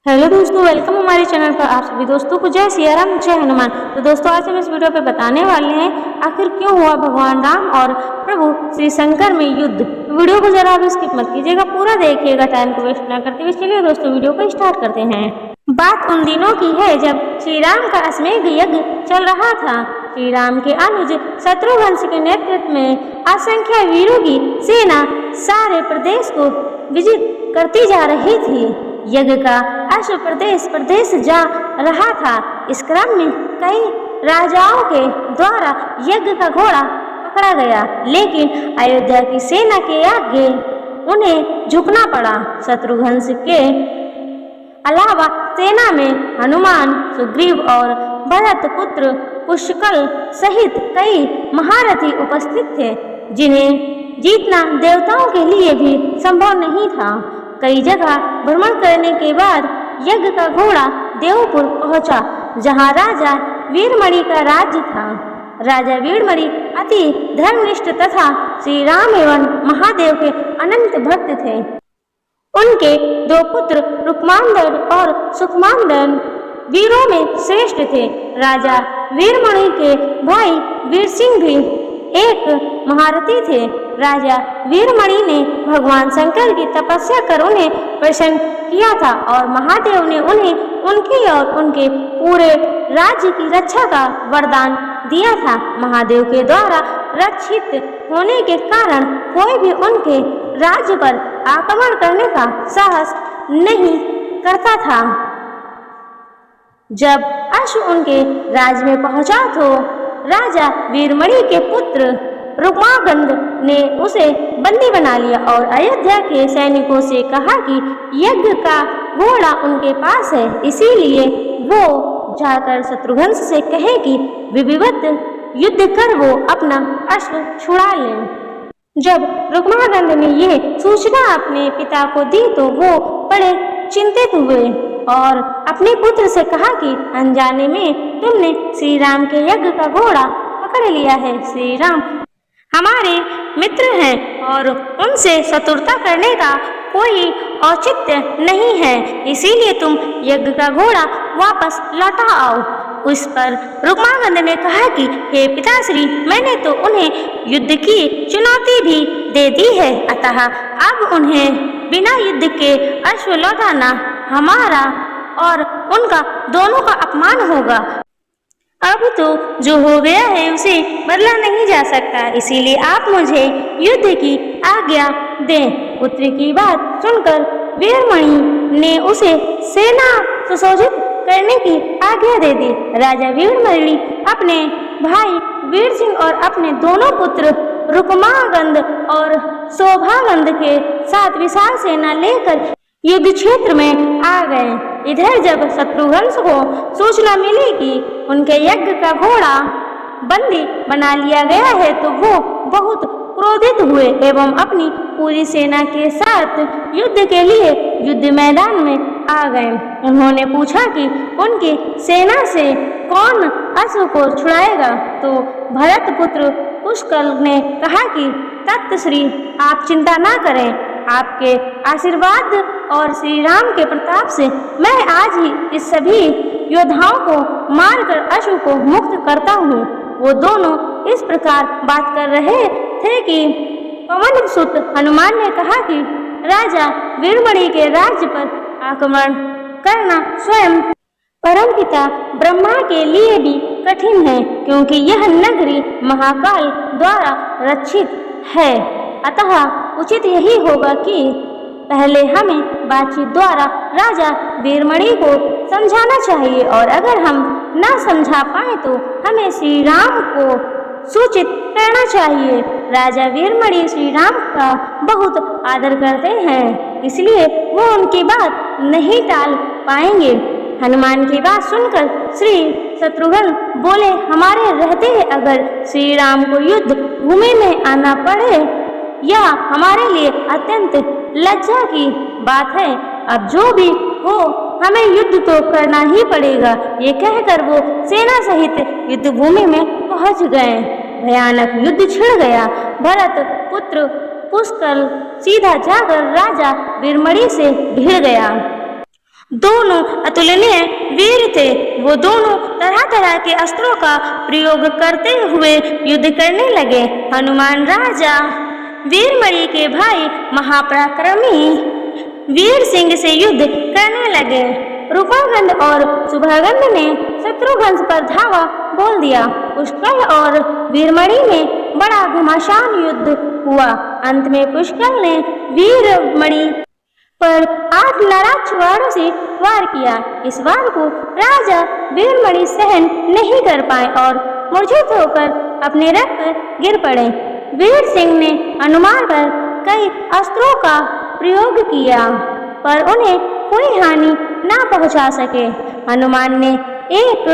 Hello दोस्तों, welcome हमारे channel पर। आप सभी दोस्तों को जय सिया राम, जय हनुमान। तो दोस्तों, आज हम इस वीडियो पे बताने वाले हैं आखिर क्यों हुआ भगवान राम और प्रभु श्री शंकर में युद्ध। वीडियो को जरा भी स्किप मत कीजिएगा, पूरा देखिएगा, टाइम को वेस्ट ना करते हुए। चलिए दोस्तों, वीडियो को स्टार्ट करते हैं। बात उन दिनों की है जब श्री राम का अश्वमेध यज्ञ चल रहा था। श्री राम के अनुज शत्रुघ्न के नेतृत्व में असंख्य वीरों की सेना सारे प्रदेश को विजित करती जा रही थी। यज्ञ का अश्व प्रदेश जा रहा था। इस क्रम में कई राजाओं के द्वारा यज्ञ का घोड़ा पकड़ा गया, लेकिन अयोध्या की सेना के आगे उन्हें झुकना पड़ा। शत्रुघ्न के अलावा सेना में हनुमान, सुग्रीव और भरत पुत्र पुष्कल सहित कई महारथी उपस्थित थे, जिन्हें जीतना देवताओं के लिए भी संभव नहीं था। कई जगह भ्रमण करने के बाद यज्ञ का घोड़ा देवपुर पहुंचा, जहां राजा वीरमणि का राज्य था। राजा वीरमणि अति धर्मनिष्ठ तथा श्री राम एवं महादेव के अनंत भक्त थे। उनके दो पुत्र रुक्मांदन और सुखमांदन वीरों में श्रेष्ठ थे। राजा वीरमणि के भाई वीर सिंह भी एक महारथी थे। राजा वीरमणि ने भगवान शंकर की तपस्या कर उन्हें प्रसन्न किया था और महादेव ने उन्हें उनकी और उनके पूरे राज्य की रक्षा का वरदान दिया था। महादेव के द्वारा रक्षित होने के कारण कोई भी उनके राज्य पर आक्रमण करने का साहस नहीं करता था। जब अश्व उनके राज्य में पहुंचा तो राजा वीरमणि के पुत्र रुक्मांगद ने उसे बंदी बना लिया और अयोध्या के सैनिकों से कहा कि यज्ञ का घोड़ा उनके पास है, इसीलिए वो जाकर शत्रुघ्न से कहे कि विधिवत युद्ध कर वो अपना अश्व छुड़ा लें। जब रुक्मांगद ने यह सूचना अपने पिता को दी तो वो बड़े चिंतित हुए और अपने पुत्र से कहा कि अनजाने में तुमने श्री राम के यज्ञ का घोड़ा पकड़ लिया है। श्री राम हमारे मित्र हैं और उनसे शत्रुता करने का कोई औचित्य नहीं है, इसीलिए तुम यज्ञ का घोड़ा वापस लौटा आओ। उस पर रुक्मांगद ने कहा कि हे पिताश्री, मैंने तो उन्हें युद्ध की चुनौती भी दे दी है, अतः अब उन्हें बिना युद्ध के अश्व लौटाना हमारा और उनका दोनों का अपमान होगा। अब तो जो हो गया है उसे बदला नहीं जा सकता, इसीलिए आप मुझे युद्ध की आज्ञा दें। पुत्र की बात सुनकर वीरमणि ने उसे सेना सुसज्जित करने की आज्ञा दे दी। राजा वीरमणि अपने भाई वीर सिंह और अपने दोनों पुत्र रुक्मांगद और शोभानंद के साथ विशाल सेना लेकर युद्ध क्षेत्र में आ गए। इधर जब शत्रुघ्न को सूचना मिली कि उनके यज्ञ का घोड़ा बंदी बना लिया गया है तो वो बहुत क्रोधित हुए एवं अपनी पूरी सेना के साथ युद्ध के लिए युद्ध मैदान में आ गए। उन्होंने पूछा कि उनकी सेना से कौन अश्व को छुड़ाएगा, तो भरत पुत्र पुष्कल ने कहा कि तख्त श्री आप चिंता ना करें, आपके आशीर्वाद और श्री राम के प्रताप से मैं आज ही इस सभी योद्धाओं को मारकर अश्व को मुक्त करता हूँ। वो दोनों इस प्रकार बात कर रहे थे कि पवन सुत हनुमान ने कहा कि राजा वीरमणि के राज्य पर आक्रमण करना स्वयं परमपिता ब्रह्मा के लिए भी कठिन है, क्योंकि यह नगरी महाकाल द्वारा रक्षित है। अतः उचित यही होगा कि पहले हमें बातचीत द्वारा राजा वीरमणि को समझाना चाहिए, और अगर हम न समझा पाए तो हमें श्री राम को सूचित करना चाहिए। राजा वीरमणि श्री राम का बहुत आदर करते हैं, इसलिए वो उनकी बात नहीं टाल पाएंगे। हनुमान की बात सुनकर श्री शत्रुघ्न बोले, हमारे रहते अगर श्री राम को युद्ध भूमि में आना पड़े यह हमारे लिए अत्यंत लज्जा की बात है। अब जो भी हो हमें युद्ध तो करना ही पड़ेगा। ये कहकर वो सेना सहित युद्ध भूमि में पहुंच गए। भयानक युद्ध छिड़ गया। भरत पुत्र पुष्कल सीधा जाकर राजा वीरमणि से भिड़ गया। दोनों अतुलनीय वीर थे। वो दोनों तरह तरह के अस्त्रों का प्रयोग करते हुए युद्ध करने लगे। हनुमान राजा वीरमणि के भाई महापराक्रमी वीर सिंह से युद्ध करने लगे। रूपागंध और शुभागंध ने शत्रुघ्न पर धावा बोल दिया। पुष्कल और वीरमणि में बड़ा घमासान युद्ध हुआ। अंत में पुष्कल ने वीरमणि पर 8 नाराज वारों से वार किया। इस वार को राजा वीरमणि सहन नहीं कर पाए और मूर्छित होकर अपने रथ पर गिर पड़े। वीर सिंह ने हनुमान पर कई अस्त्रों का प्रयोग किया पर उन्हें कोई हानि न पहुंचा सके। हनुमान ने एक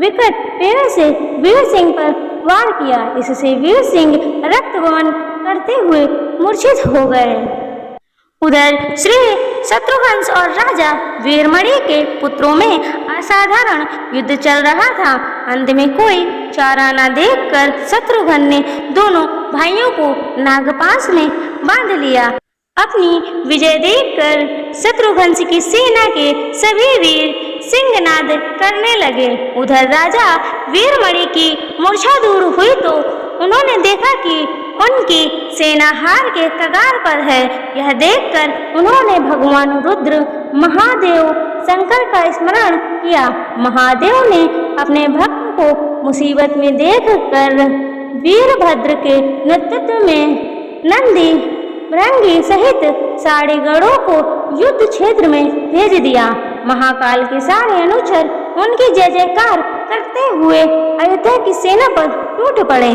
विकट पेड़ से वीर सिंह पर वार किया। इससे वीर सिंह रक्तगमन करते हुए मूर्छित हो गए। उधर श्री शत्रुघ्न और राजा वीरमणि के पुत्रों में असाधारण युद्ध चल रहा था। अंत में कोई चारा न देखकर शत्रुघ्न ने दोनों भाइयों को नागपाश में बांध लिया। अपनी विजय देखकर शत्रुघ्न की सेना के सभी वीर सिंहनाद करने लगे। उधर राजा वीरमणि की मूर्छा दूर हुई तो उन्होंने देखा कि उनकी सेना हार के कगार पर है। यह देखकर उन्होंने भगवान रुद्र महादेव शंकर का स्मरण किया। महादेव ने अपने भक्त को मुसीबत में देखकर वीरभद्र के नेतृत्व में नंदी भृंगी सहित सारे गणों को युद्ध क्षेत्र में भेज दिया। महाकाल के सारे अनुचर उनकी जय जयकार करते हुए अयोध्या की सेना पर टूट पड़े।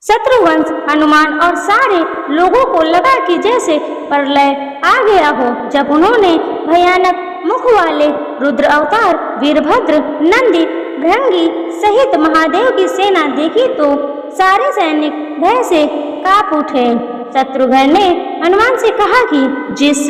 शत्रुघ्न हनुमान और सारे लोगों को लगा कि जैसे प्रलय आ गया हो। जब उन्होंने भयानक मुख वाले रुद्र अवतार वीरभद्र नंदी भृंगी सहित महादेव की सेना देखी तो सारे सैनिक भय से कांप उठे। शत्रुघ्न ने हनुमान से कहा कि जिस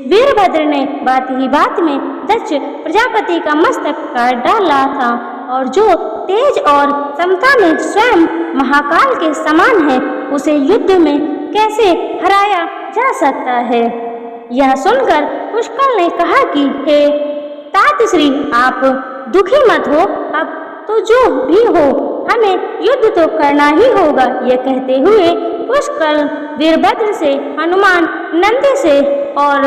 वीरभद्र ने बात ही बात में दक्ष प्रजापति का मस्तक काट डाला था और जो तेज और समता में स्वयं महाकाल के समान है, उसे युद्ध में कैसे हराया जा सकता है। यह सुनकर पुष्कल ने कहा कि हे तातश्री, आप दुखी मत हो। अब तो जो भी हो हमें युद्ध तो करना ही होगा। यह कहते हुए पुष्कल वीरभद्र से, हनुमान नंदी से और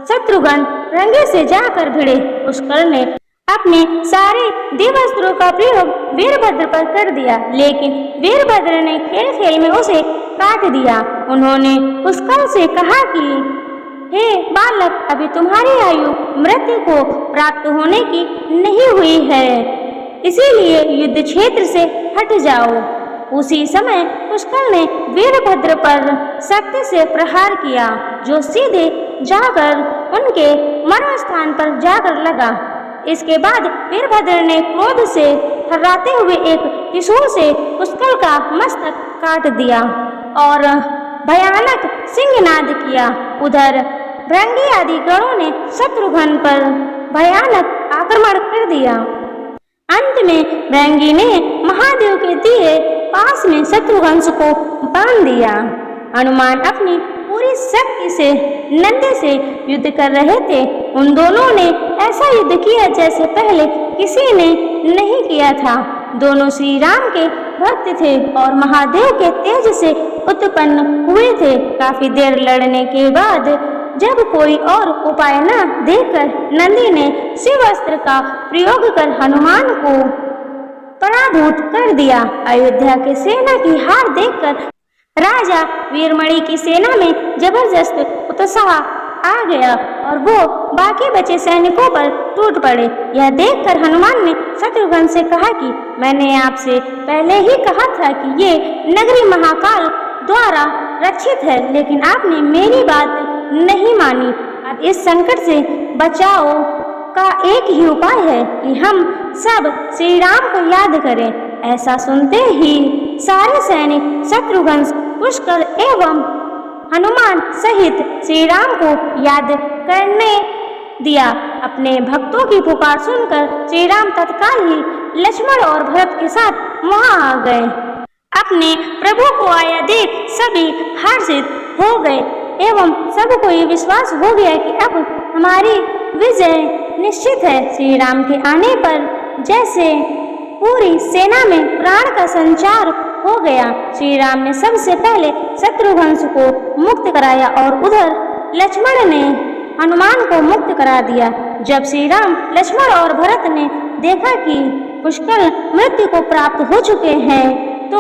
शत्रुघ्न भृंगी से जाकर भिड़े। पुष्कल ने अपने सारे दिव्यास्त्रों का प्रयोग वीरभद्र पर कर दिया, लेकिन वीरभद्र ने खेल खेल में उसे काट दिया। उन्होंने पुष्कल से कहा कि हे बालक, अभी तुम्हारी आयु मृत्यु को प्राप्त होने की नहीं हुई है, इसीलिए युद्ध क्षेत्र से हट जाओ। उसी समय पुष्कल ने वीरभद्र पर शक्ति से प्रहार किया, जो सीधे जाकर उनके मर्म स्थान पर जाकर लगा। इसके बाद वीरभद्र ने क्रोध से थर्राते हुए एक त्रिशूल से पुष्कल का मस्तक काट दिया और भयानक सिंहनाद किया। उधर भृंगी आदि गणों ने शत्रुघ्न पर भयानक आक्रमण कर दिया। अंत में भृंगी ने महादेव के दिए पास में शत्रुघ्न को बांध दिया। हनुमान अपनी पूरी शक्ति से नंदी से युद्ध कर रहे थे। उन दोनों ने ऐसा युद्ध किया जैसे पहले किसी ने नहीं किया था। दोनों श्री राम के भक्त थे और महादेव के तेज से उत्पन्न हुए थे। काफी देर लड़ने के बाद जब कोई और उपाय न देखकर नंदी ने शिवास्त्र का प्रयोग कर हनुमान को पराभूत कर दिया। अयोध्या के सेना की हार देखकर राजा वीरमणि की सेना में जबरदस्त उत्साह आ गया और वो बाकी बचे सैनिकों पर टूट पड़े। यह देखकर हनुमान ने शत्रुघ्न से कहा कि मैंने आपसे पहले ही कहा था कि ये नगरी महाकाल द्वारा रक्षित है, लेकिन आपने मेरी बात नहीं मानी। अब इस संकट से बचाव का एक ही उपाय है कि हम सब श्री राम को याद करें। ऐसा सुनते ही सारे सैनिक शत्रुघ्न, पुष्कल एवं हनुमान सहित श्री राम को याद करने दिया। अपने भक्तों की पुकार सुनकर श्री राम तत्काल ही लक्ष्मण और भरत के साथ वहां आ गए। अपने प्रभु को आया देख सभी हर्षित हो गए एवं सबको ये विश्वास हो गया कि अब हमारी विजय निश्चित है। श्री राम के आने पर जैसे पूरी सेना में प्राण का संचार हो गया। श्री राम ने सबसे पहले शत्रुघ्न को मुक्त कराया और उधर लक्ष्मण ने हनुमान को मुक्त करा दिया। जब श्री राम, लक्ष्मण और भरत ने देखा कि पुष्कल मृत्यु को प्राप्त हो चुके हैं तो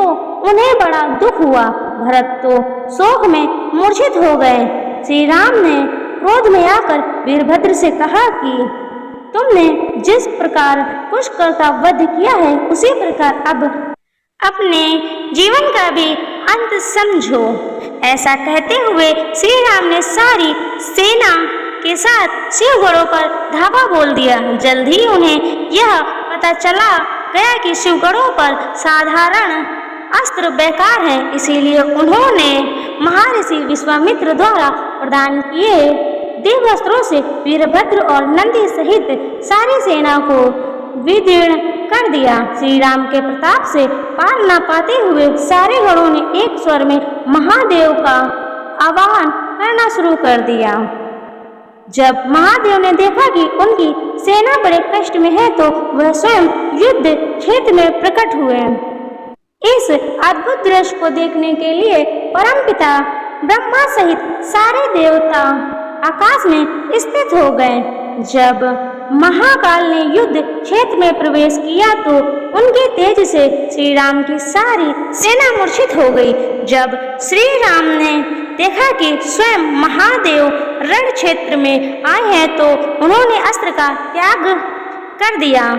उन्हें बड़ा दुख हुआ। भरत तो शोक में मूर्छित हो गए। श्री राम ने क्रोध में आकर वीरभद्र से कहा कि तुमने जिस प्रकार पुष्कर का वध किया है उसी प्रकार अब अपने जीवन का भी अंत समझो। ऐसा कहते हुए श्री राम ने सारी सेना के साथ शिवगढ़ों पर धावा बोल दिया। जल्द ही उन्हें यह पता चला गया कि शिवगढ़ों पर साधारण अस्त्र बेकार है, इसीलिए उन्होंने महर्षि विश्वामित्र द्वारा प्रदान किए दिव्यास्त्रों से वीरभद्र और नंदी सहित सारी सेना को विदीर्ण कर दिया। श्री राम के प्रताप से पार न पाते हुए सारे गणों ने एक स्वर में महादेव का आवाहन करना शुरू कर दिया। जब महादेव ने देखा कि उनकी सेना बड़े कष्ट में है तो वह स्वयं युद्ध क्षेत्र में प्रकट हुए। इस अद्भुत दृश्य को देखने के लिए परमपिता ब्रह्मा सहित सारे देवता आकाश में स्थित हो गए। जब महाकाल ने युद्ध क्षेत्र में प्रवेश किया तो उनके तेज से श्री राम की सारी सेना मूर्छित हो गई। जब श्री राम ने देखा कि स्वयं महादेव रण क्षेत्र में आए हैं तो उन्होंने अस्त्र का त्याग कर दिया,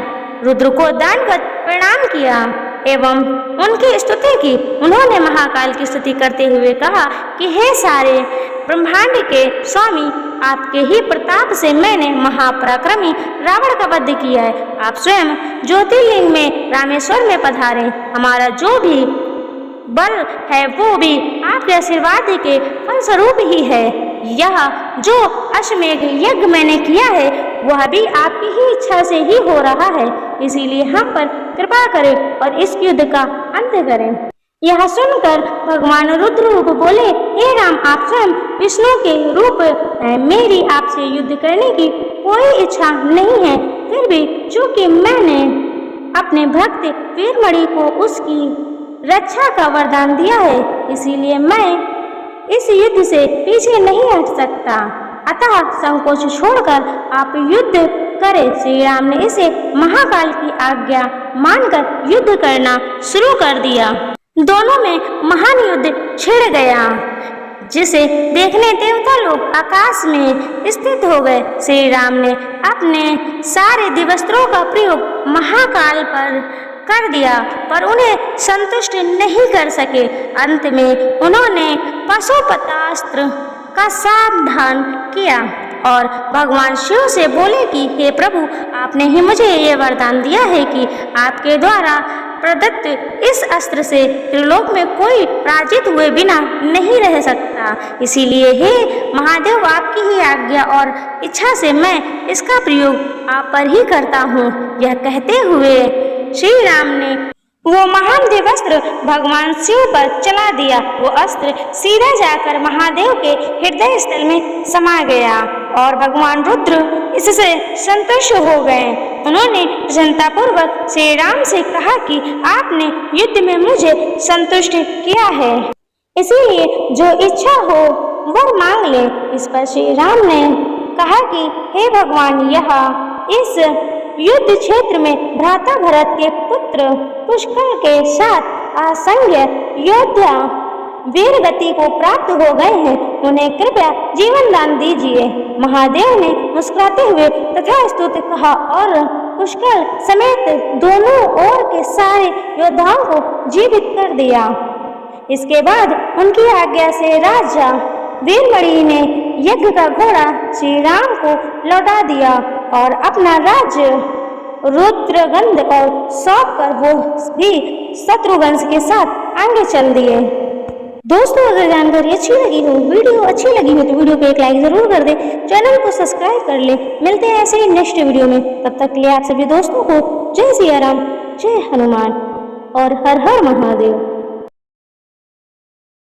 रुद्र को दंडवत प्रणाम किया एवं उनकी स्तुति की। उन्होंने महाकाल की स्तुति करते हुए कहा कि हे सारे ब्रह्मांड के स्वामी, आपके ही प्रताप से मैंने महापराक्रमी रावण का वध किया है। आप स्वयं ज्योतिर्लिंग में रामेश्वर में पधारे। हमारा जो भी बल है वो भी आपके आशीर्वाद के फलस्वरूप ही है। यह जो अश्वमेध यज्ञ मैंने किया है वह भी आपकी ही इच्छा से ही हो रहा है, इसीलिए हम पर कृपा करें और इस युद्ध का अंत करें। यह सुनकर भगवान रुद्र रूप बोले, हे राम, आप स्वयं विष्णु के रूप हैं। मेरी आपसे युद्ध करने की कोई इच्छा नहीं है, फिर भी चूंकि मैंने अपने भक्त वीरमणि को उसकी रक्षा का वरदान दिया है, इसीलिए मैं इस युद्ध से पीछे नहीं हट सकता। अतः संकोच छोड़कर आप युद्ध करें। श्री राम ने इसे महाकाल की आज्ञा मानकर युद्ध करना शुरू कर दिया। दोनों में महान युद्ध छिड़ गया, जिसे देखने देवता लोग आकाश में स्थित हो गए। श्री राम ने अपने सारे दिव्यास्त्रों का प्रयोग महाकाल पर कर दिया, पर उन्हें संतुष्ट नहीं कर सके। अंत में उन्होंने पशुपतास्त्र का सावधान किया और भगवान शिव से बोले कि हे प्रभु, आपने ही मुझे ये वरदान दिया है कि आपके द्वारा प्रदत्त इस अस्त्र से त्रिलोक में कोई पराजित हुए बिना नहीं रह सकता। इसीलिए हे महादेव, आपकी ही आज्ञा और इच्छा से मैं इसका प्रयोग आप पर ही करता हूँ। यह कहते हुए श्री राम ने वो महान दिव्यास्त्र भगवान शिव पर चला दिया। वो अस्त्र सीधा जाकर महादेव के हृदय स्थल में समा गया और भगवान रुद्र इससे संतुष्ट हो गए। उन्होंने प्रसन्नतापूर्वक श्री राम से कहा कि आपने युद्ध में मुझे संतुष्ट किया है, इसीलिए जो इच्छा हो वह मांग ले। इस पर श्री राम ने कहा कि हे भगवान, यह इस युद्ध क्षेत्र में भ्राता भरत के पुत्र पुष्कर के साथ असंख्य योद्धा वीर गति को प्राप्त हो गए हैं, उन्हें कृपया जीवन दान दीजिए। महादेव ने मुस्कुराते हुए तथास्तुत कहा और पुष्कर समेत दोनों ओर के सारे योद्धाओं को जीवित कर दिया। इसके बाद उनकी आज्ञा से राजा वीरमणि ने यज्ञ का घोड़ा श्री राम को लौटा दिया और अपना राज्य रुद्रगंध और सौंप कर वो भी शत्रुघ्न के साथ आगे चल दिए। दोस्तों, अगर जानकारी अच्छी लगी हो, वीडियो अच्छी लगी हो तो वीडियो पे एक लाइक जरूर कर दे, चैनल को सब्सक्राइब कर ले। मिलते हैं ऐसे ही नेक्स्ट वीडियो में। तब तक के लिए आप सभी दोस्तों को जय सिया राम, जय हनुमान और हर हर महादेव।